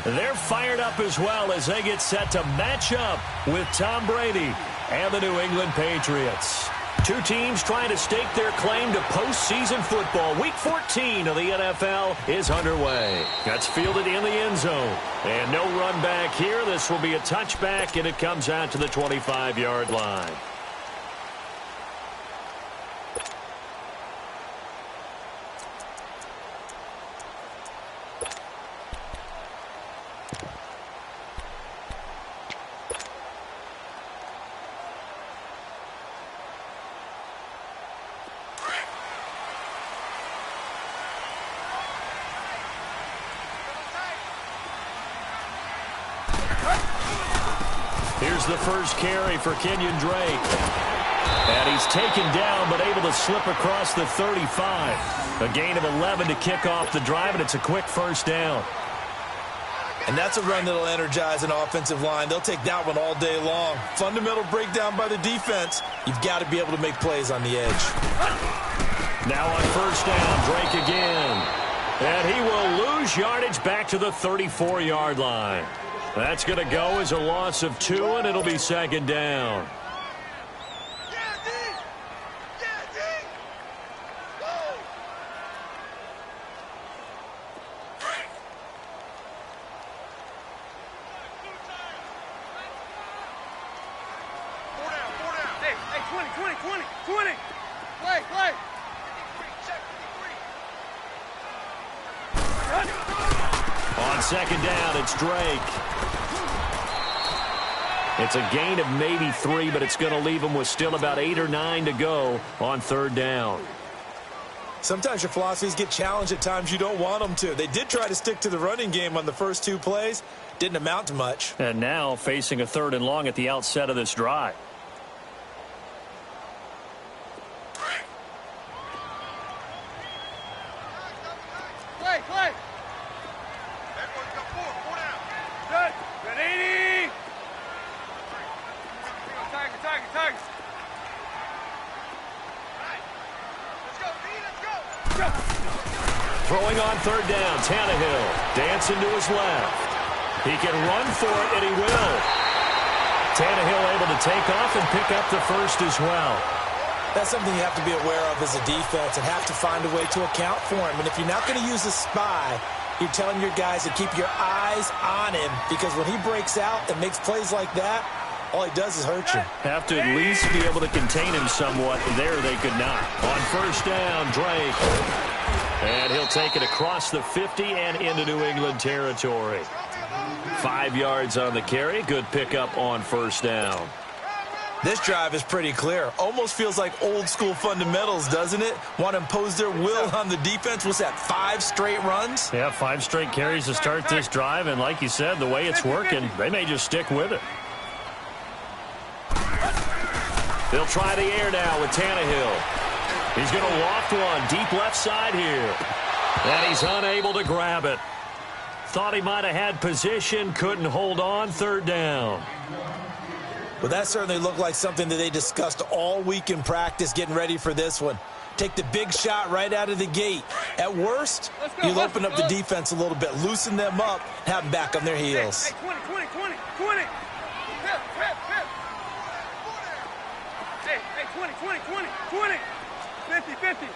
They're fired up as well as they get set to match up with Tom Brady and the New England Patriots. Two teams trying to stake their claim to postseason football. Week 14 of the NFL is underway. That's fielded in the end zone. And no run back here. This will be a touchback, and it comes out to the 25-yard line. Here's the first carry for Kenyon Drake. And he's taken down but able to slip across the 35. A gain of 11 to kick off the drive, and it's a quick first down. And that's a run that'll energize an offensive line. They'll take that one all day long. Fundamental breakdown by the defense. You've got to be able to make plays on the edge. Now on first down, Drake again. And he will lose yardage back to the 34-yard line. That's going to go as a loss of 2, and it'll be second down. On second down, it's Drake. It's a gain of maybe 3, but it's going to leave them with still about 8 or 9 to go on third down. Sometimes your philosophies get challenged at times you don't want them to. They did try to stick to the running game on the first 2 plays. Didn't amount to much. And now facing a 3rd and long at the outset of this drive. Throwing on third down, Tannehill dancing to his left. He can run for it, and he will. Tannehill able to take off and pick up the first as well. That's something you have to be aware of as a defense and have to find a way to account for him. And if you're not going to use a spy, you're telling your guys to keep your eyes on him, because when he breaks out and makes plays like that, all he does is hurt you. Have to at least be able to contain him somewhat. There they could not. On first down, Drake. And he'll take it across the 50 and into New England territory. 5 yards on the carry. Good pickup on first down. This drive is pretty clear. Almost feels like old school fundamentals, doesn't it? Want to impose their will on the defense. What's that, 5 straight runs? Yeah, 5 straight carries to start this drive. And like you said, the way it's working, they may just stick with it. They'll try the air now with Tannehill. He's going to loft one deep left side here. And he's unable to grab it. Thought he might have had position, couldn't hold on, third down. Well, that certainly looked like something that they discussed all week in practice getting ready for this one. Take the big shot right out of the gate. At worst, you'll open up the defense a little bit, loosen them up, have them back on their heels. Hey, 20, 20, 20, 20. Hey, 20, 20, 20, 20. 50, 50.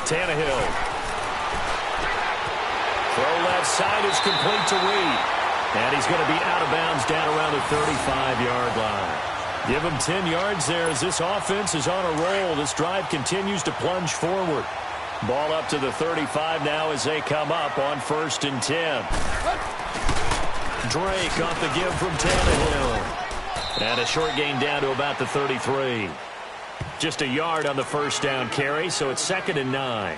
Tannehill. Throw left side is complete to Reed. And he's going to be out of bounds down around the 35-yard line. Give him 10 yards there as this offense is on a roll. This drive continues to plunge forward. Ball up to the 35 now as they come up on 1st and 10. Drake off the give from Tannehill. And a short gain down to about the 33. Just a yard on the first down carry, so it's 2nd and 9.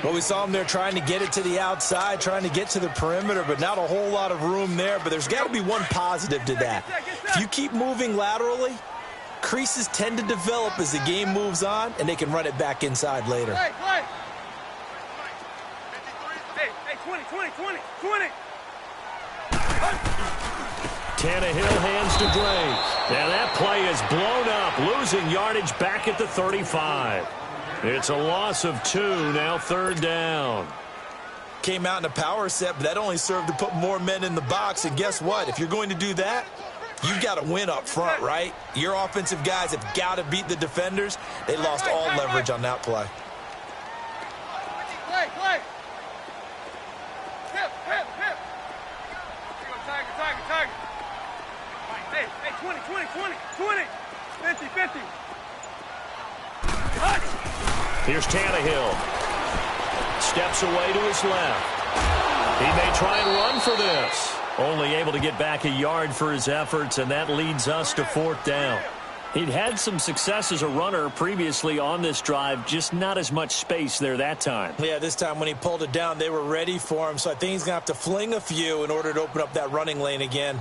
Well, we saw him there trying to get it to the outside, trying to get to the perimeter, but not a whole lot of room there. But there's got to be one positive to that. If you keep moving laterally, creases tend to develop as the game moves on, and they can run it back inside later. Hey, 20, 20, 20, 20. Tannehill hands to Drake. And that play is blown up, losing yardage back at the 35. It's a loss of 2, now third down. Came out in a power set, but that only served to put more men in the box. And guess what? If you're going to do that, you've got to win up front, right? Your offensive guys have got to beat the defenders. They lost all leverage on that play. Play. Hip. Tiger. Hey, 20. 50. Here's Tannehill. Steps away to his left. He may try and run for this. Only able to get back a yard for his efforts, and that leads us to fourth down. He'd had some success as a runner previously on this drive, just not as much space there that time. Yeah, this time when he pulled it down, they were ready for him, so I think he's going to have to fling a few in order to open up that running lane again.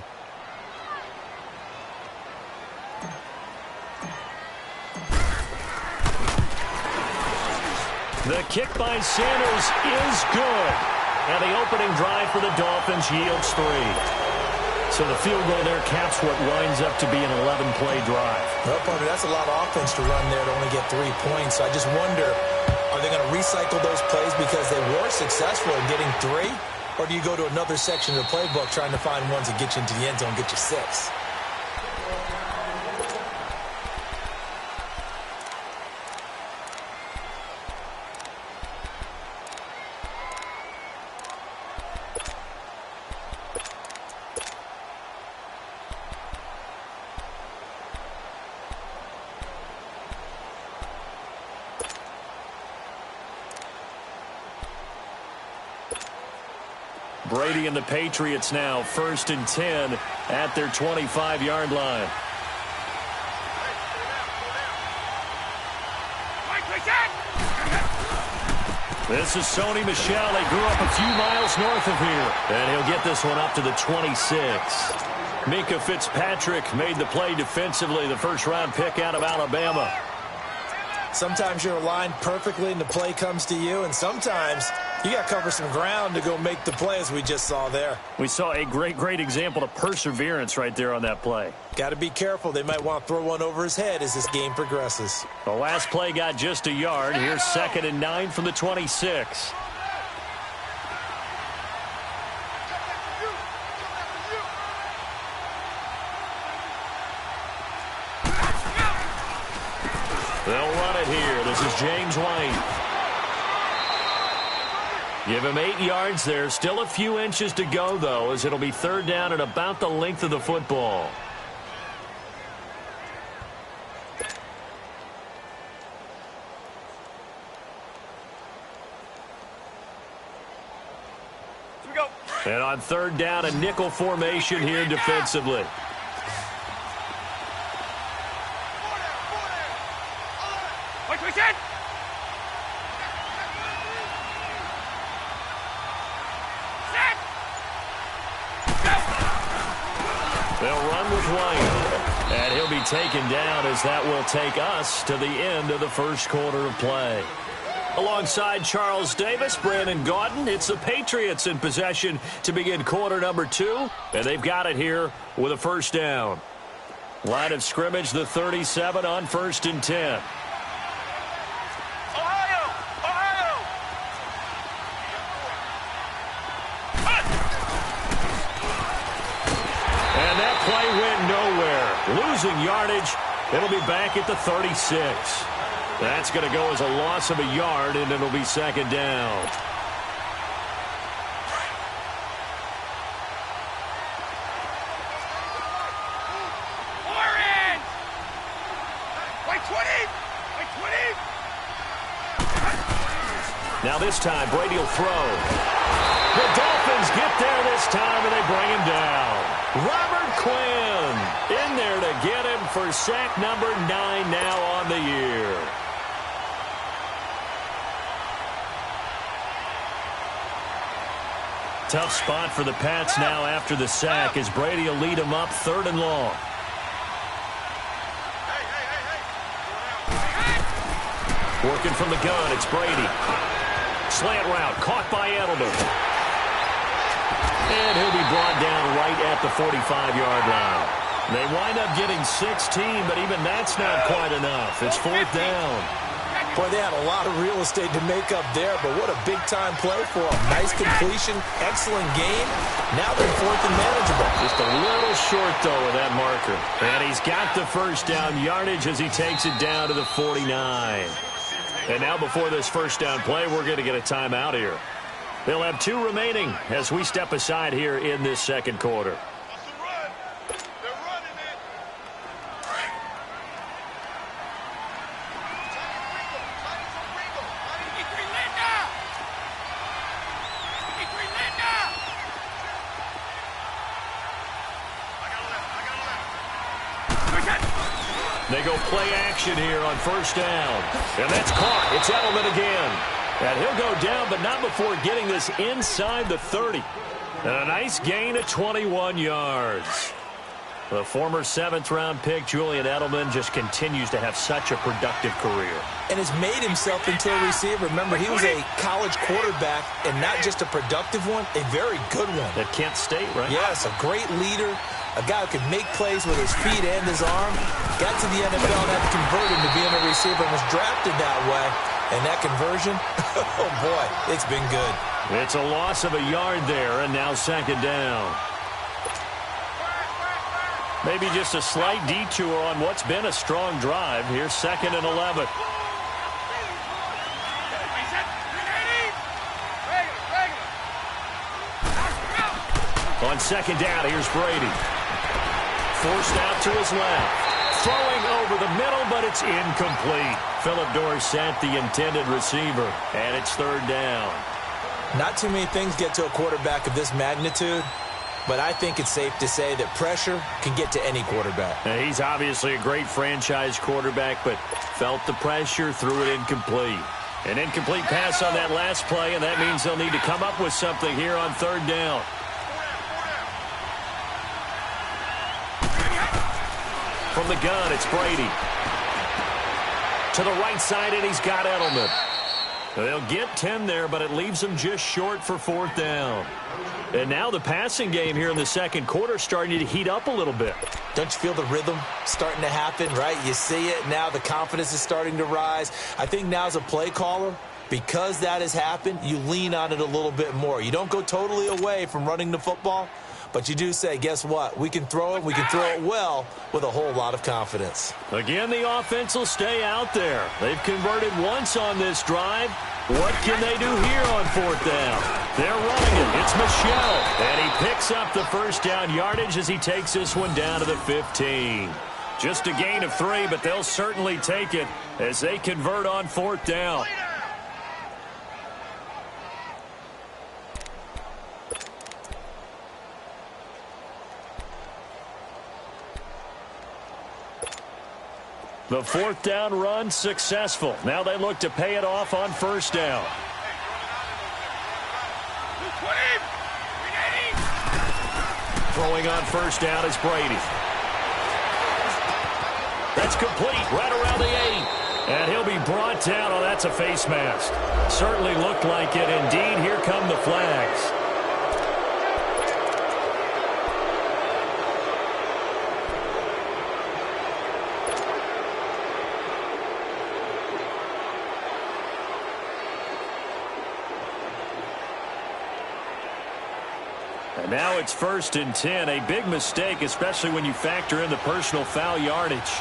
The kick by Sanders is good. And the opening drive for the Dolphins yields 3. So the field goal there caps what winds up to be an 11-play drive. Well, partner, that's a lot of offense to run there to only get 3 points. So I just wonder, are they going to recycle those plays because they were successful in getting 3? Or do you go to another section of the playbook trying to find ones that get you into the end zone and get you 6? Brady and the Patriots now 1st and 10 at their 25-yard line. This is Sony Michel. They grew up a few miles north of here. And he'll get this one up to the 26. Minkah Fitzpatrick made the play defensively, the first-round pick out of Alabama. Sometimes you're aligned perfectly and the play comes to you, and sometimes you got to cover some ground to go make the play, as we just saw there. We saw a great example of perseverance right there on that play. Got to be careful. They might want to throw one over his head as this game progresses. The last play got just a yard. Here's 2nd and 9 from the 26. They'll run it here. This is James White. Give him 8 yards there. Still a few inches to go, though, as it'll be 3rd down at about the length of the football. Here we go. And on 3rd down, a nickel formation here defensively. They'll run with White, and he'll be taken down as that will take us to the end of the first quarter of play. Alongside Charles Davis, Brandon Gaudin, it's the Patriots in possession to begin quarter number 2, and they've got it here with a first down. Line of scrimmage, the 37 on 1st and 10. Play went nowhere. Losing yardage. It'll be back at the 36. That's going to go as a loss of a yard, and it'll be 2nd down. Now this time, Brady will throw. The Dolphins get there this time, and they bring him down. Robert Quinn in there to get him for sack number 9 now on the year. Tough spot for the Pats now after the sack as Brady will lead him up 3rd and long. Working from the gun, it's Brady. Slant route, caught by Edelman. And he'll be brought down right at the 45-yard line. They wind up getting 16, but even that's not quite enough. It's 4th down. Boy, they had a lot of real estate to make up there, but what a big-time play for them. Nice completion, excellent game. Now they're fourth and manageable. Just a little short, though, with that marker. And he's got the first down yardage as he takes it down to the 49. And now before this first down play, we're going to get a timeout here. They'll have 2 remaining as we step aside here in this second quarter. They go play action here on first down. And that's caught. It's Edelman again. And he'll go down, but not before getting this inside the 30. And a nice gain of 21 yards. The former 7th-round pick, Julian Edelman, just continues to have such a productive career. And has made himself into a receiver. Remember, he was a college quarterback, and not just a productive one, a very good one. At Kent State, right? Yes, a great leader, a guy who could make plays with his feet and his arm. Got to the NFL and had to convert him to being a receiver and was drafted that way. And that conversion, oh boy, it's been good. It's a loss of a yard there, and now second down. Maybe just a slight detour on what's been a strong drive. Here's 2nd and 11. On second down, here's Brady. Forced out to his left. Throwing over the middle, but it's incomplete. Philip Dorsett, the intended receiver, and it's 3rd down. Not too many things get to a quarterback of this magnitude, but I think it's safe to say that pressure can get to any quarterback. Now, he's obviously a great franchise quarterback, but felt the pressure, threw it incomplete. An incomplete pass on that last play, and that means they'll need to come up with something here on 3rd down. From the gun, it's Brady. To the right side, and he's got Edelman. They'll get 10 there, but it leaves them just short for 4th down. And now the passing game here in the second quarter starting to heat up a little bit. Don't you feel the rhythm starting to happen, right? You see it. Now the confidence is starting to rise. I think now as a play caller, because that has happened, you lean on it a little bit more. You don't go totally away from running the football, but you do say, guess what? We can throw it. We can throw it well with a whole lot of confidence. Again, the offense will stay out there. They've converted once on this drive. What can they do here on 4th down? They're running it. It's Michel. And he picks up the first down yardage as he takes this one down to the 15. Just a gain of 3, but they'll certainly take it as they convert on 4th down. The 4th down run successful. Now they look to pay it off on first down. Throwing on first down is Brady. That's complete right around the 8. And he'll be brought down. Oh, that's a face mask. Certainly looked like it. Indeed, here come the flags. Now it's 1st and 10. A big mistake, especially when you factor in the personal foul yardage.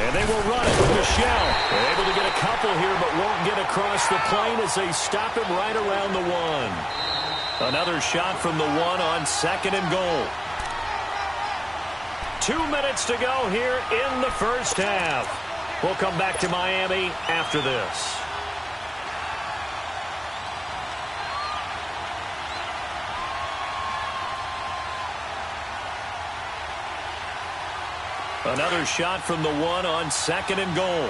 And they will run it with Michel. They're able to get a couple here, but won't get across the plane as they stop him right around the 1. Another shot from the 1 on 2nd and goal. 2 minutes to go here in the first half. We'll come back to Miami after this. Another shot from the 1 on 2nd and goal.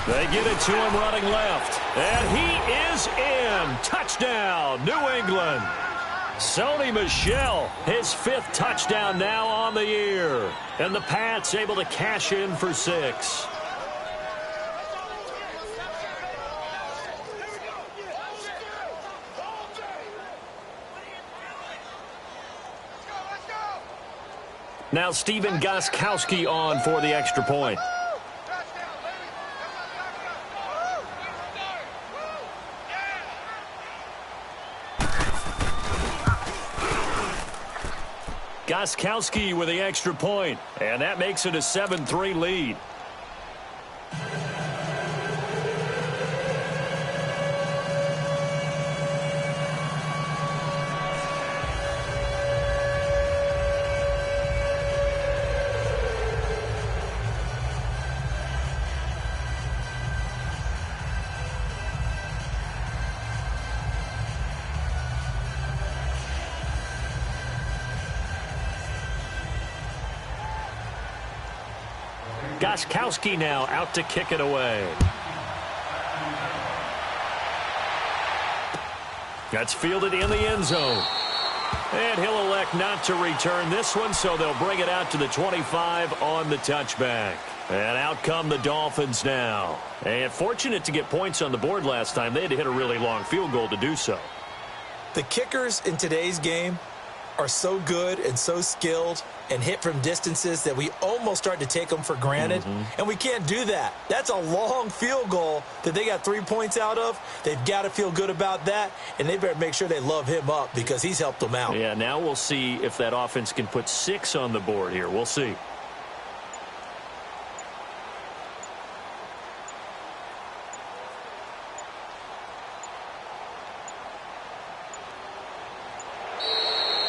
They get it to him running left. And he is in. Touchdown, New England. Sony Michel, his 5th touchdown now on the year. And the Pats able to cash in for 6. Now Steven Gostkowski on for the extra point. Gostkowski with the extra point, and that makes it a 7-3 lead. Gostkowski now out to kick it away. That's fielded in the end zone. And he'll elect not to return this one, so they'll bring it out to the 25 on the touchback. And out come the Dolphins now. And fortunate to get points on the board last time. They had to hit a really long field goal to do so. The kickers in today's game are so good and so skilled and hit from distances that we almost start to take them for granted. And we can't do that. That's a long field goal that they got 3 points out of. They've got to feel good about that, and they better make sure they love him up because he's helped them out. Yeah, now we'll see if that offense can put 6 on the board here. We'll see.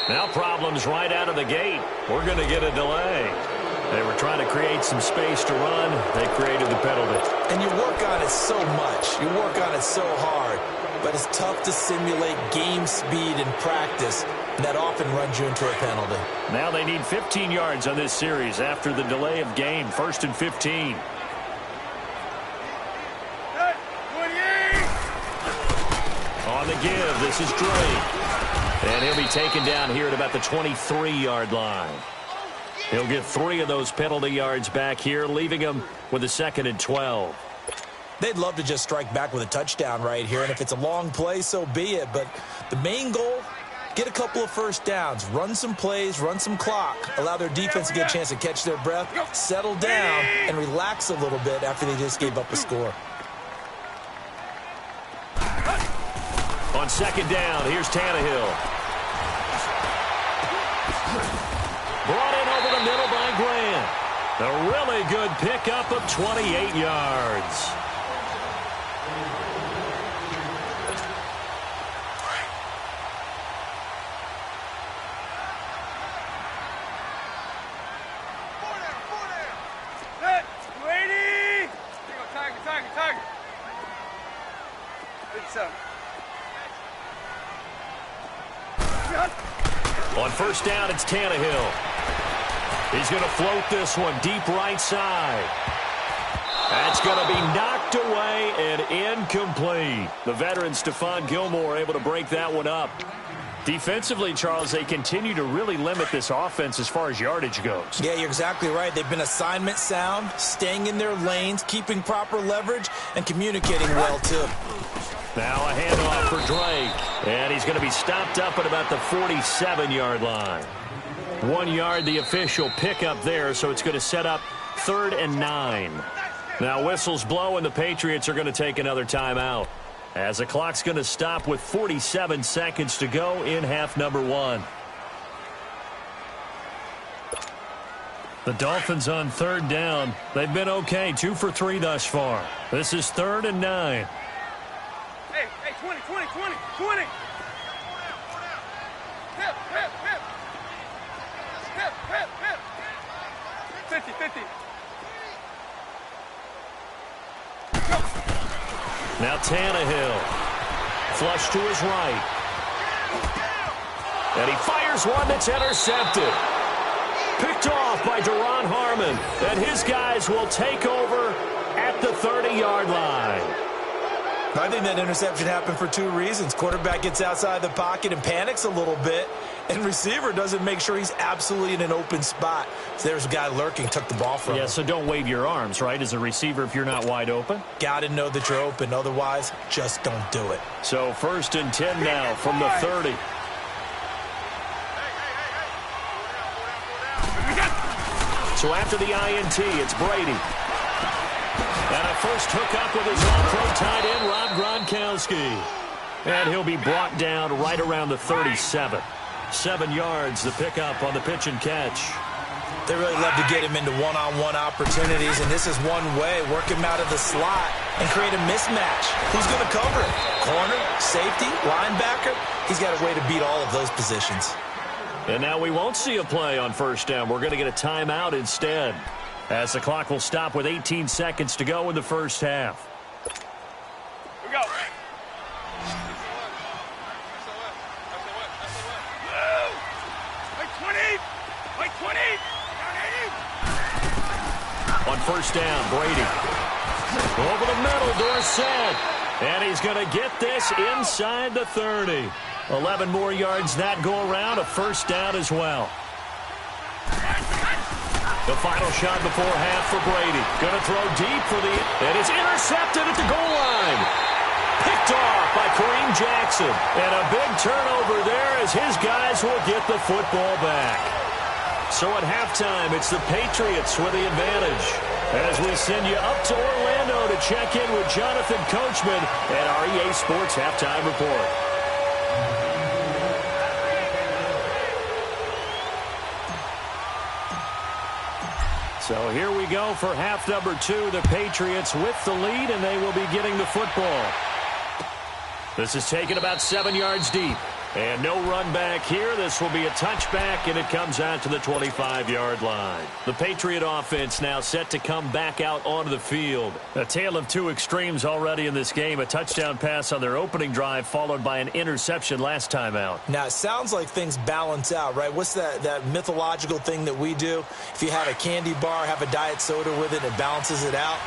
Now problems right out of the gate. We're going to get a delay. They were trying to create some space to run. They created the penalty. And you work on it so much. You work on it so hard. But it's tough to simulate game speed in practice. And that often runs you into a penalty. Now they need 15 yards on this series after the delay of game. 1st and 15. On the give, this is Drake. And he'll be taken down here at about the 23-yard line. He'll get 3 of those penalty yards back here, leaving him with a 2nd and 12. They'd love to just strike back with a touchdown right here, and if it's a long play, so be it. But the main goal, get a couple of first downs, run some plays, run some clock, allow their defense to get a chance to catch their breath, settle down, and relax a little bit after they just gave up a score. On 2nd down, here's Tannehill. Brought in over the middle by Grant. A really good pickup of 28 yards. On 1st down, it's Tannehill. He's going to float this one deep right side. That's going to be knocked away and incomplete. The veteran Stephon Gilmore able to break that one up. Defensively, Charles, they continue to really limit this offense as far as yardage goes. Yeah, you're exactly right. They've been assignment sound, staying in their lanes, keeping proper leverage, and communicating well, too. Now a handoff for Drake. And he's going to be stopped up at about the 47-yard line. 1 yard, the official pickup there, so it's going to set up 3rd and 9. Now whistles blow, and the Patriots are going to take another timeout, as the clock's going to stop with 47 seconds to go in half number 1. The Dolphins on 3rd down. They've been okay, 2 for 3 thus far. This is 3rd and 9. Hey, 20. Hip. 50. Now Tannehill. Flush to his right. And he fires one that's intercepted. Picked off by Deron Harmon. And his guys will take over at the 30-yard line. I think that interception happened for 2 reasons. Quarterback gets outside the pocket and panics a little bit, and receiver doesn't make sure he's absolutely in an open spot. So there's a guy lurking, took the ball from him. Yeah, so don't wave your arms, right, as a receiver if you're not wide open? Got to know that you're open. Otherwise, just don't do it. So 1st and 10 now from the 30. We got So after the INT, it's Brady. And a first hookup with his all-pro tight end, Rob Gronkowski. And he'll be brought down right around the 37. 7 yards, the pickup on the pitch and catch. They really love to get him into one-on-one opportunities, and this is one way. Work him out of the slot and create a mismatch. Who's going to cover it? Corner, safety, linebacker? He's got a way to beat all of those positions. And now we won't see a play on first down. We're going to get a timeout instead, as the clock will stop with 18 seconds to go in the first half. Here we go. Like 20. Like 20. On first down, Brady. Over the middle, Dorsett. And he's going to get this inside the 30. 11 more yards that go around, a first down as well. The final shot before half for Brady. Going to throw deep for the... And it's intercepted at the goal line. Picked off by Kareem Jackson. And a big turnover there as his guys will get the football back. So at halftime, it's the Patriots with the advantage. As we send you up to Orlando to check in with Jonathan Coachman at our EA Sports Halftime Report. So here we go for half number 2. The Patriots with the lead, and they will be getting the football. This is taken about 7 yards deep. And no run back here. This will be a touchback, and it comes out to the 25-yard line. The Patriot offense now set to come back out onto the field. A tale of two extremes already in this game. A touchdown pass on their opening drive, followed by an interception last time out. Now, it sounds like things balance out, right? What's that mythological thing that we do? If you have a candy bar, have a diet soda with it, it balances it out.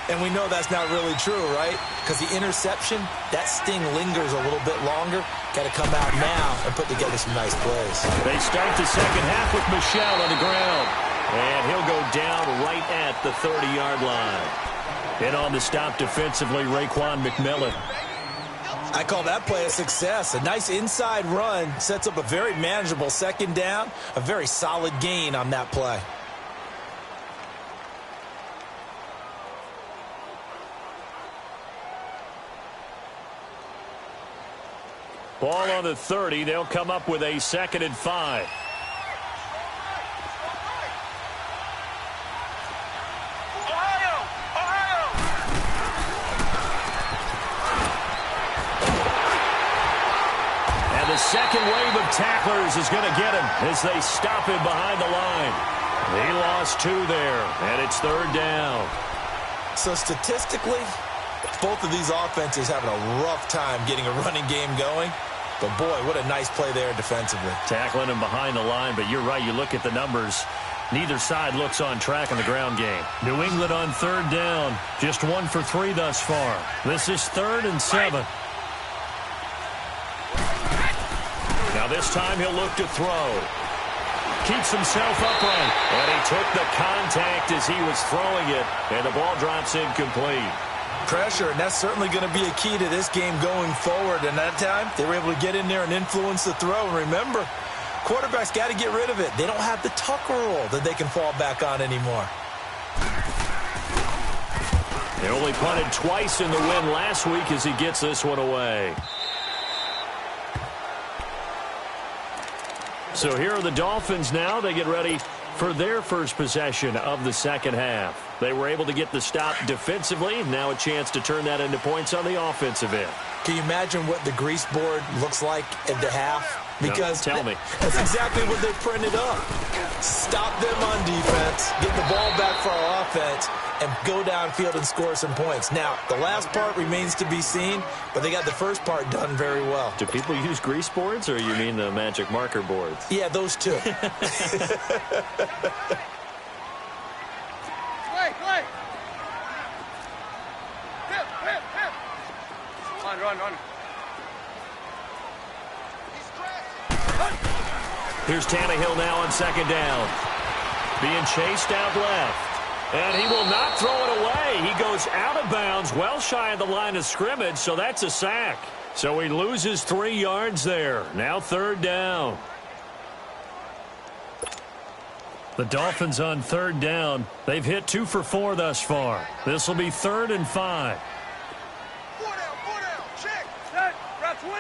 And we know that's not really true, right? Because the interception, that sting lingers a little bit longer. Got to come out now and put together some nice plays. They start the second half with Michel on the ground. And he'll go down right at the 30-yard line. And on the stop defensively, Raekwon McMillan. I call that play a success. A nice inside run sets up a very manageable second down. A very solid gain on that play. Ball on the 30. They'll come up with a 2nd and 5. And the second wave of tacklers is going to get him as they stop him behind the line. He lost 2 there, and it's 3rd down. So statistically, both of these offenses having a rough time getting a running game going. But, boy, what a nice play there defensively. Tackling him behind the line, but you're right. You look at the numbers. Neither side looks on track in the ground game. New England on 3rd down. Just 1 for 3 thus far. This is 3rd and 7. Now this time he'll look to throw. Keeps himself upright. And he took the contact as he was throwing it. And the ball drops incomplete. Pressure, and that's certainly going to be a key to this game going forward. And that time, they were able to get in there and influence the throw. And remember, quarterbacks got to get rid of it. They don't have the Tucker rule that they can fall back on anymore. They only punted twice in the win last week as he gets this one away. So here are the Dolphins now. They get ready for their first possession of the second half. They were able to get the stop defensively. Now a chance to turn that into points on the offensive end. Can you imagine what the grease board looks like at the half? Because no, tell me. That's exactly what they printed up. Stop them on defense, get the ball back for our offense, and go downfield and score some points. Now, the last part remains to be seen, but they got the first part done very well. Do people use grease boards, or you mean the magic marker boards? Yeah, those two. Run. Here's Tannehill now on 2nd down. Being chased out left. And he will not throw it away. He goes out of bounds, well shy of the line of scrimmage, so that's a sack. So he loses 3 yards there. Now 3rd down. The Dolphins on third down. They've hit 2 for 4 thus far. This will be 3rd and 5. 4 down, check. Set, route 20.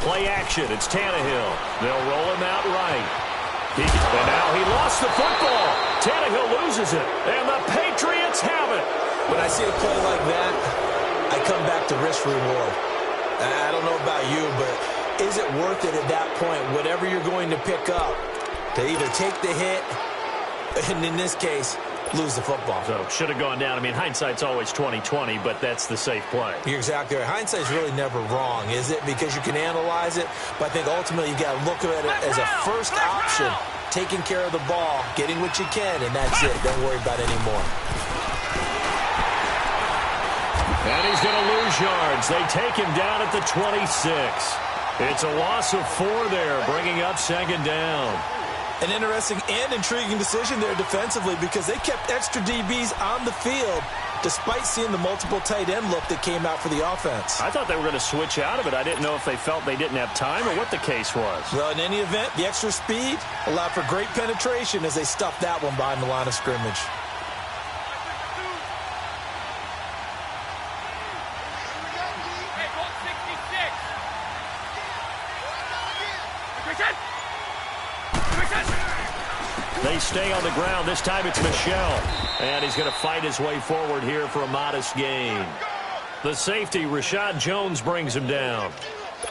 Play action. It's Tannehill. They'll roll him out right. And now he lost the football. Tannehill loses it. And the Patriots have it. When I see a play like that, I come back to risk-reward. I don't know about you, but is it worth it at that point, whatever you're going to pick up, to either take the hit, and in this case, lose the football? So should have gone down. I mean, hindsight's always 20/20, but that's the safe play. You're exactly right. Hindsight's really never wrong, is it? Because you can analyze it, but I think ultimately you got to look at it as a first option, taking care of the ball, getting what you can, and that's it. Don't worry about it anymore. And he's going to lose yards. They take him down at the 26. It's a loss of 4 there, bringing up 2nd down. An interesting and intriguing decision there defensively because they kept extra DBs on the field despite seeing the multiple tight end look that came out for the offense. I thought they were going to switch out of it. I didn't know if they felt they didn't have time or what the case was. Well, in any event, the extra speed allowed for great penetration as they stuffed that one behind the line of scrimmage. They stay on the ground. This time it's Michel. And he's going to fight his way forward here for a modest gain. The safety, Rashad Jones, brings him down.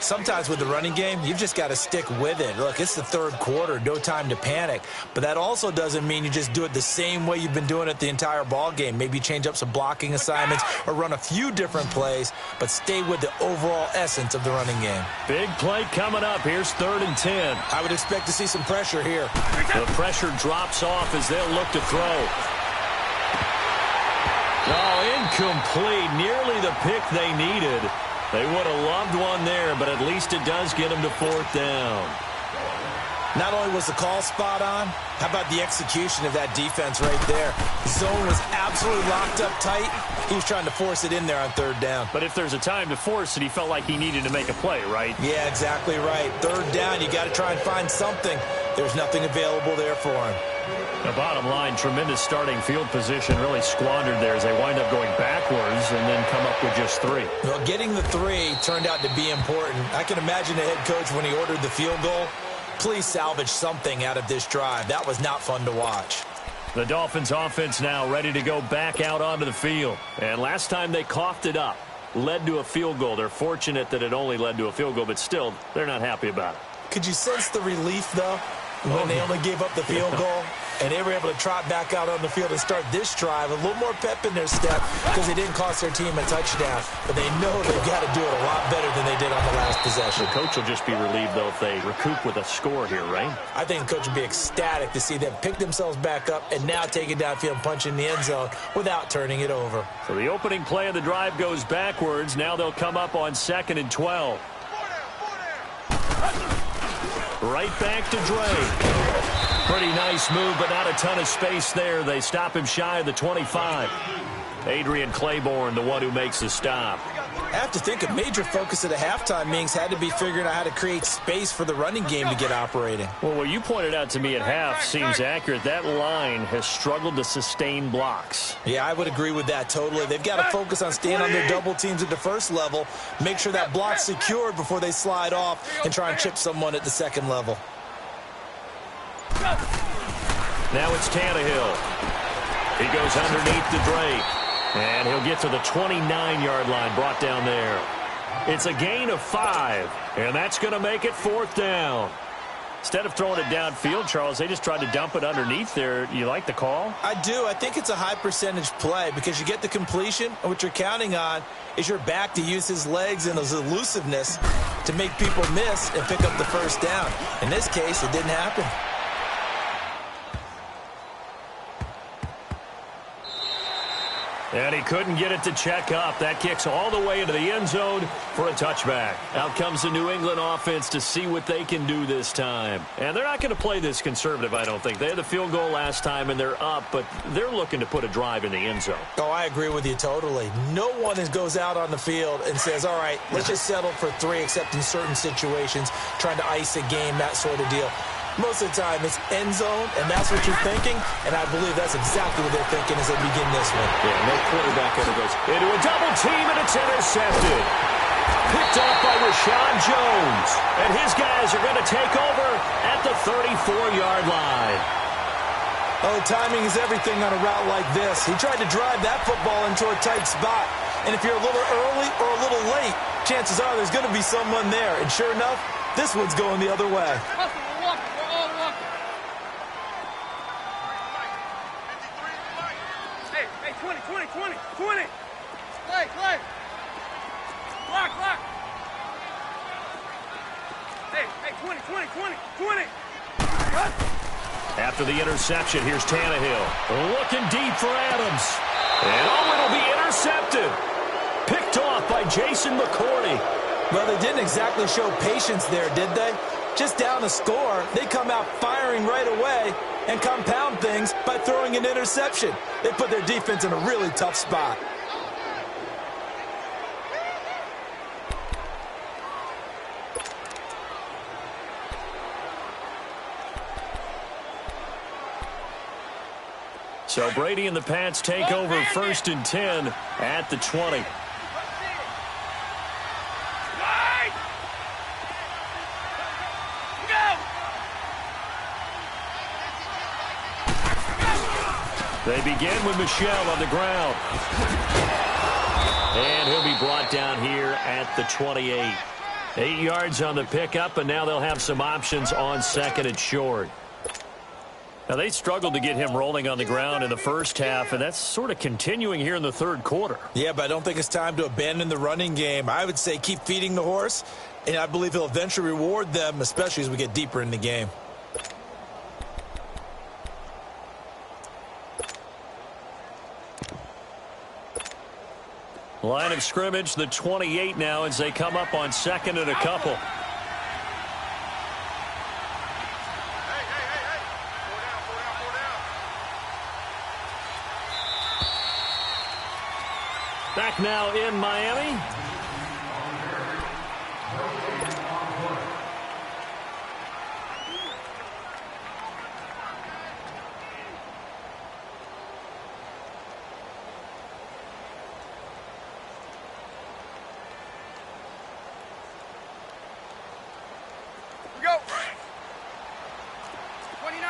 Sometimes with the running game, you've just got to stick with it. Look, it's the 3rd quarter, no time to panic. But that also doesn't mean you just do it the same way you've been doing it the entire ball game. Maybe change up some blocking assignments or run a few different plays, but stay with the overall essence of the running game. Big play coming up. Here's 3rd and 10. I would expect to see some pressure here. The pressure drops off as they'll look to throw. Oh, incomplete. Nearly the pick they needed. They would have loved one there, but at least it does get them to 4th down. Not only was the call spot on, how about the execution of that defense right there? The zone was absolutely locked up tight. He was trying to force it in there on 3rd down. But if there's a time to force it, he felt like he needed to make a play, right? Yeah, exactly right. 3rd down, you got to try and find something. There's nothing available there for him. The bottom line, tremendous starting field position, really squandered there as they wind up going backwards and then come up with just 3. Well, getting the 3 turned out to be important. I can imagine the head coach when he ordered the field goal. Please salvage something out of this drive. That was not fun to watch. The Dolphins offense now ready to go back out onto the field. And last time they coughed it up, led to a field goal. They're fortunate that it only led to a field goal, but still, they're not happy about it. Could you sense the relief, though, when they only gave up the field goal? And they were able to trot back out on the field and start this drive. A little more pep in their step because they didn't cost their team a touchdown. But they know they've got to do it a lot better than they did on the last possession. The coach will just be relieved, though, if they recoup with a score here, right? I think the coach will be ecstatic to see them pick themselves back up and now take it downfield and punch in the end zone without turning it over. So the opening play of the drive goes backwards. Now they'll come up on 2nd and 12. Right back to Dre. Pretty nice move, but not a ton of space there. They stop him shy of the 25. Adrian Claiborne, the one who makes the stop. I have to think a major focus of the halftime meetings had to be figuring out how to create space for the running game to get operating. Well, what you pointed out to me at half seems accurate. That line has struggled to sustain blocks. Yeah, I would agree with that totally. They've got to focus on staying on their double teams at the first level, make sure that block's secured before they slide off and try and chip someone at the second level. Now it's Tannehill. He goes underneath to Drake. And he'll get to the 29-yard line, brought down there. It's a gain of 5, and that's going to make it 4th down. Instead of throwing it downfield, Charles, they just tried to dump it underneath there. You like the call? I do. I think it's a high-percentage play because you get the completion, and what you're counting on is your back to use his legs and his elusiveness to make people miss and pick up the first down. In this case, it didn't happen. And he couldn't get it to check up. That kicks all the way into the end zone for a touchback. Out comes the New England offense to see what they can do this time. And they're not going to play this conservative, I don't think. They had the field goal last time, and they're up, but they're looking to put a drive in the end zone. Oh, I agree with you totally. No one goes out on the field and says, all right, let's just settle for 3, except in certain situations, trying to ice a game, that sort of deal. Most of the time, it's end zone, and that's what you're thinking, and I believe that's exactly what they're thinking as they begin this one. Yeah, no quarterback ever goes into a double team, and it's intercepted. Picked off by Rashawn Jones, and his guys are going to take over at the 34-yard line. Oh, timing is everything on a route like this. He tried to drive that football into a tight spot, and if you're a little early or a little late, chances are there's going to be someone there, and sure enough, this one's going the other way. Hey, 20. Play. Block. Hey, 20. After the interception, here's Tannehill. Looking deep for Adams. And it'll be intercepted. Picked off by Jason McCourty. Well, they didn't exactly show patience there, did they? Just down a score, they come out firing right away and compound things by throwing an interception. They put their defense in a really tough spot. So Brady and the Pats take over 1st and 10 at the 20. They begin with Michel on the ground. And he'll be brought down here at the 28. 8 yards on the pickup, and now they'll have some options on 2nd and short. Now, they struggled to get him rolling on the ground in the first half, and that's sort of continuing here in the 3rd quarter. Yeah, but I don't think it's time to abandon the running game. I would say keep feeding the horse, and I believe he'll eventually reward them, especially as we get deeper in the game. Line of scrimmage, the 28 now, as they come up on 2nd and a couple. Hey. Four down. Back now in Miami. Go. 29.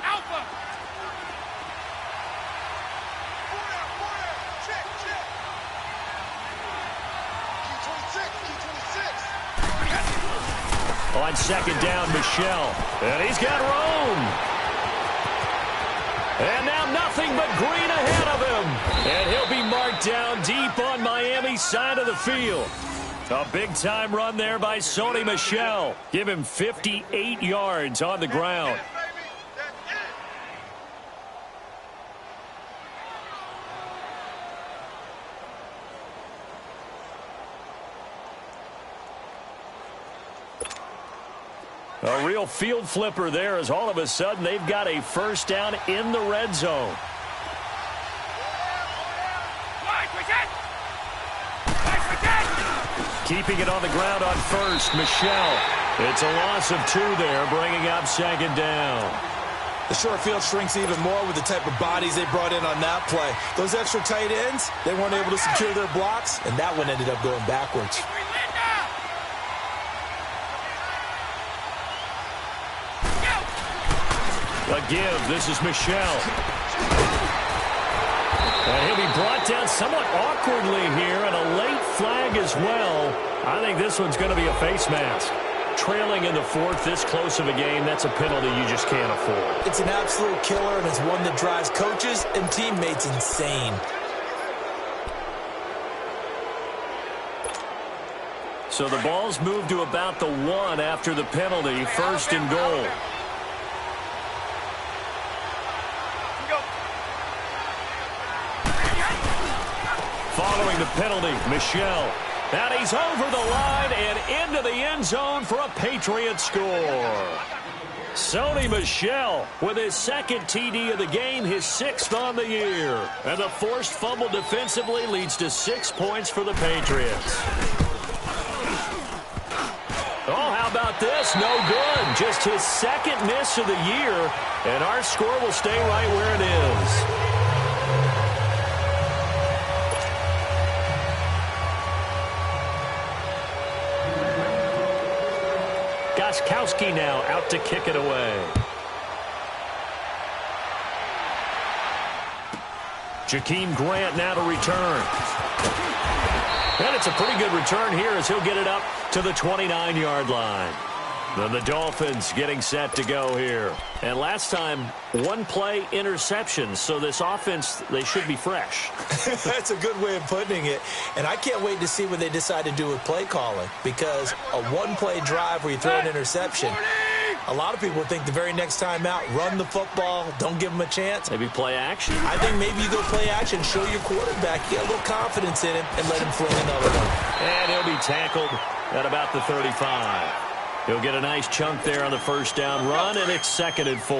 Alpha. Four down. Check. Key 26. On 2nd down, Michel. And he's got room. And now nothing but green ahead of him. And he'll be marked down deep on Miami's side of the field. A big-time run there by Sony Michel. Give him 58 yards on the ground. A real field flipper there, as all of a sudden they've got a 1st down in the red zone. Keeping it on the ground on 1st, Michel. It's a loss of 2 there, bringing up 2nd down. The short field shrinks even more with the type of bodies they brought in on that play. Those extra tight ends, they weren't able to secure their blocks, and that one ended up going backwards. A give. This is Michel. And he'll be brought down somewhat awkwardly here, and a late flag as well. I think this one's going to be a face mask. Trailing in the 4th, this close of a game, that's a penalty you just can't afford. It's an absolute killer, and it's one that drives coaches and teammates insane. So the ball's moved to about the 1 after the penalty. 1st and goal. Following the penalty, Michel. And he's over the line and into the end zone for a Patriot score. Sony Michel with his 2nd TD of the game, his 6th on the year. And the forced fumble defensively leads to 6 points for the Patriots. Oh, how about about this? No good. Just his second miss of the year, and our score will stay right where it is. Gostkowski now out to kick it away. Jakeem Grant now to return. And it's a pretty good return here as he'll get it up to the 29-yard line. Then the Dolphins getting set to go here. And last time, one play interception. So this offense, they should be fresh. That's a good way of putting it. And I can't wait to see what they decide to do with play calling. Because a one-play drive where you throw an interception, a lot of people think the very next time out, run the football, don't give them a chance. Maybe play action. I think maybe you go play action, show your quarterback, get a little confidence in him, and let him fling another one. And he'll be tackled at about the 35. He'll get a nice chunk there on the first down run, and it's 2nd and 4.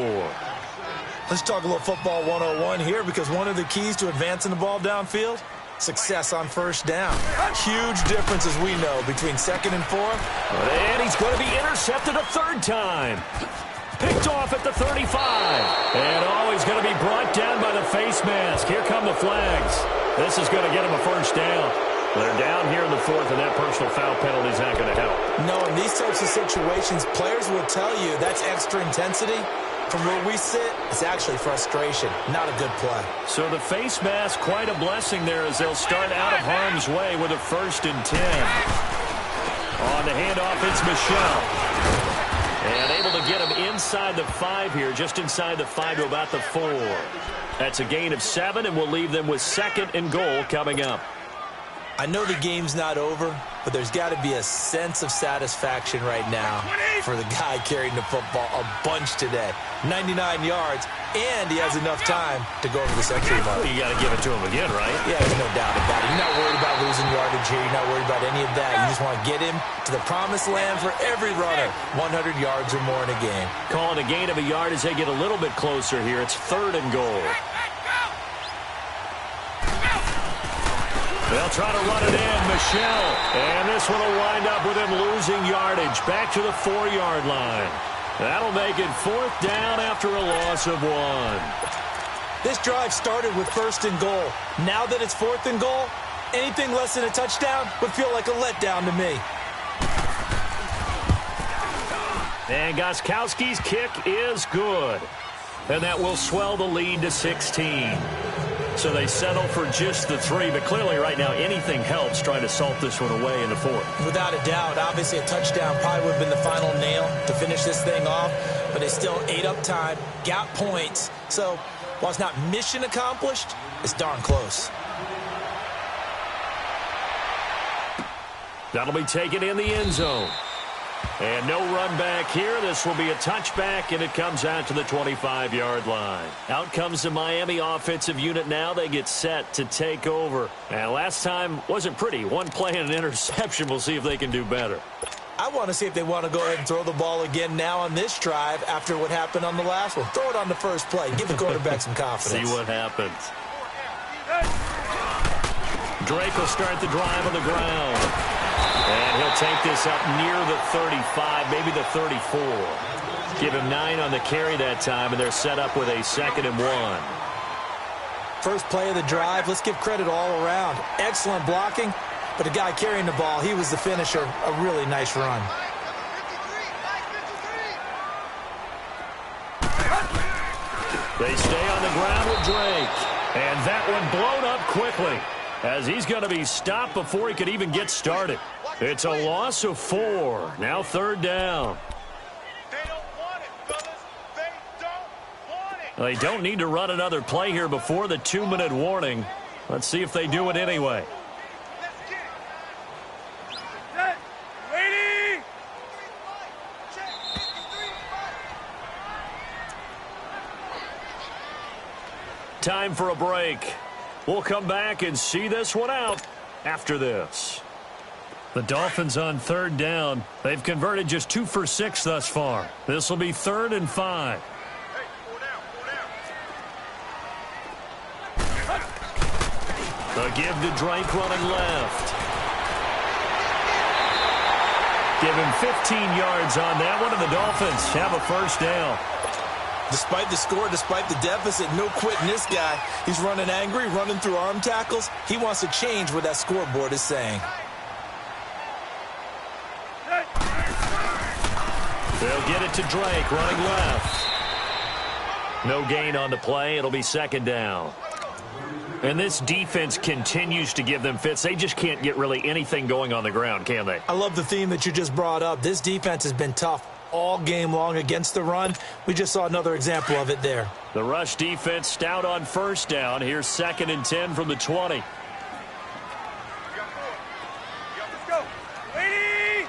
Let's talk a little football 101 here, because one of the keys to advancing the ball downfield, success on first down. Huge difference, as we know, between 2nd and 4. And he's going to be intercepted a third time. Picked off at the 35. And he's going to be brought down by the face mask. Here come the flags. This is going to get him a first down. They're down here in the 4th, and that personal foul penalty is not going to help. No, in these types of situations, players will tell you that's extra intensity. From where we sit, it's actually frustration, not a good play. So the face mask, quite a blessing there as they'll start out of harm's way with a 1st and 10. On the handoff, it's Michel. And able to get him inside the 5 here, just inside the 5 to about the 4. That's a gain of 7, and we'll leave them with 2nd and goal coming up. I know the game's not over, but there's got to be a sense of satisfaction right now for the guy carrying the football a bunch today. 99 yards, and he has enough time to go over the century mark. You got to give it to him again, right? Yeah, there's no doubt about it. You're not worried about losing yardage here. You're not worried about any of that. You just want to get him to the promised land for every runner. 100 yards or more in a game. Calling a gain of a yard as they get a little bit closer here. It's 3rd and goal. They'll try to run it in, Michel. And this one will wind up with him losing yardage back to the 4-yard line. That'll make it 4th down after a loss of 1. This drive started with 1st and goal. Now that it's 4th and goal, anything less than a touchdown would feel like a letdown to me. And Gostkowski's kick is good. And that will swell the lead to 16. So they settle for just the 3, but clearly right now anything helps trying to salt this one away in the 4th. Without a doubt, obviously a touchdown probably would have been the final nail to finish this thing off, but they still ate up time, got points. So while it's not mission accomplished, it's darn close. That'll be taken in the end zone. And no run back here. This will be a touchback, and it comes out to the 25-yard line. Out comes the Miami offensive unit now. They get set to take over. And last time wasn't pretty. One play and an interception. We'll see if they can do better. I want to see if they want to go ahead and throw the ball again now on this drive after what happened on the last one. Throw it on the first play. Give the quarterback some confidence. See what happens. Drake will start the drive on the ground. And he'll take this up near the 35, maybe the 34. Give him 9 on the carry that time, and they're set up with a 2nd and 1. First play of the drive, let's give credit all around. Excellent blocking, but the guy carrying the ball, he was the finisher. A really nice run. They stay on the ground with Drake. And that one blown up quickly as he's going to be stopped before he could even get started. It's a loss of 4. Now 3rd down. They don't want it, fellas. They don't want it. They don't need to run another play here before the 2-minute warning. Let's see if they do it anyway. Let's get it. Set. Ready. Check. 53. Time for a break. We'll come back and see this one out after this. The Dolphins on 3rd down. They've converted just 2 for 6 thus far. This will be 3rd and 5. Hey, 4 down. The give to Drake running left. Give him 15 yards on that one, and the Dolphins have a first down. Despite the score, despite the deficit, no quitting this guy. He's running angry, running through arm tackles. He wants to change what that scoreboard is saying. They'll get it to Drake, running left. No gain on the play. It'll be second down. And this defense continues to give them fits. They just can't get really anything going on the ground, can they? I love the theme that you just brought up. This defense has been tough all game long against the run. We just saw another example of it there. The rush defense stout on first down. Here's 2nd and 10 from the 20. Let's go. Lady!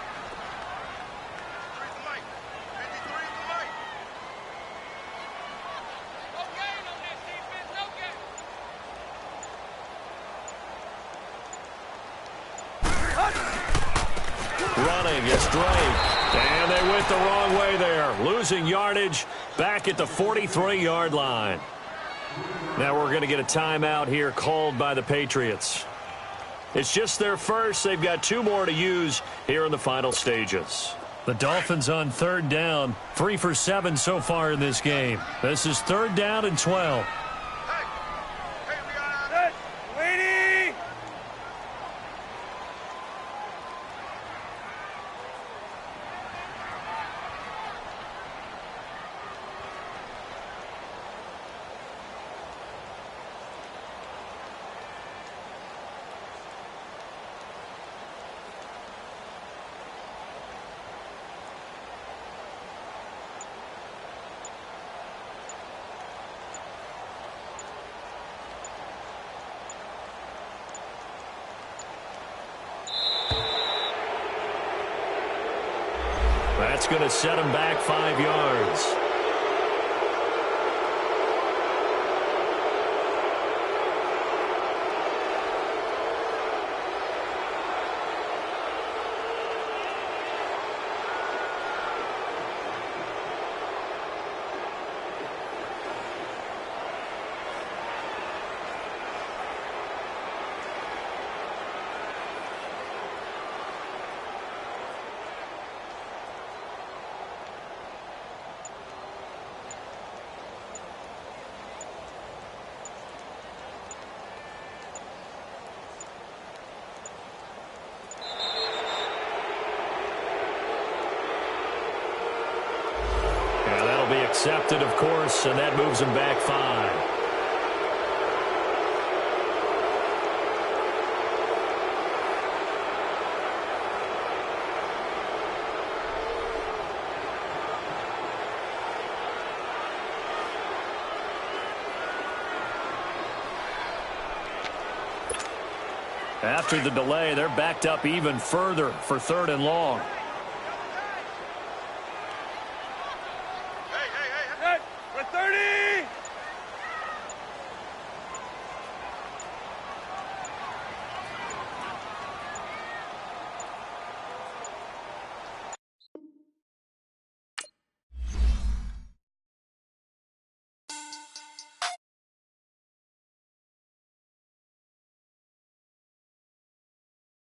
Running is Drake. And they went the wrong way there. Losing yardage back at the 43-yard line. Now we're going to get a timeout here called by the Patriots. It's just their first. They've got 2 more to use here in the final stages. The Dolphins on 3rd down. 3 for 7 so far in this game. This is 3rd down and 12. That's going to set him back 5 yards. Be accepted, of course, and that moves him back 5. After the delay, they're backed up even further for 3rd and long.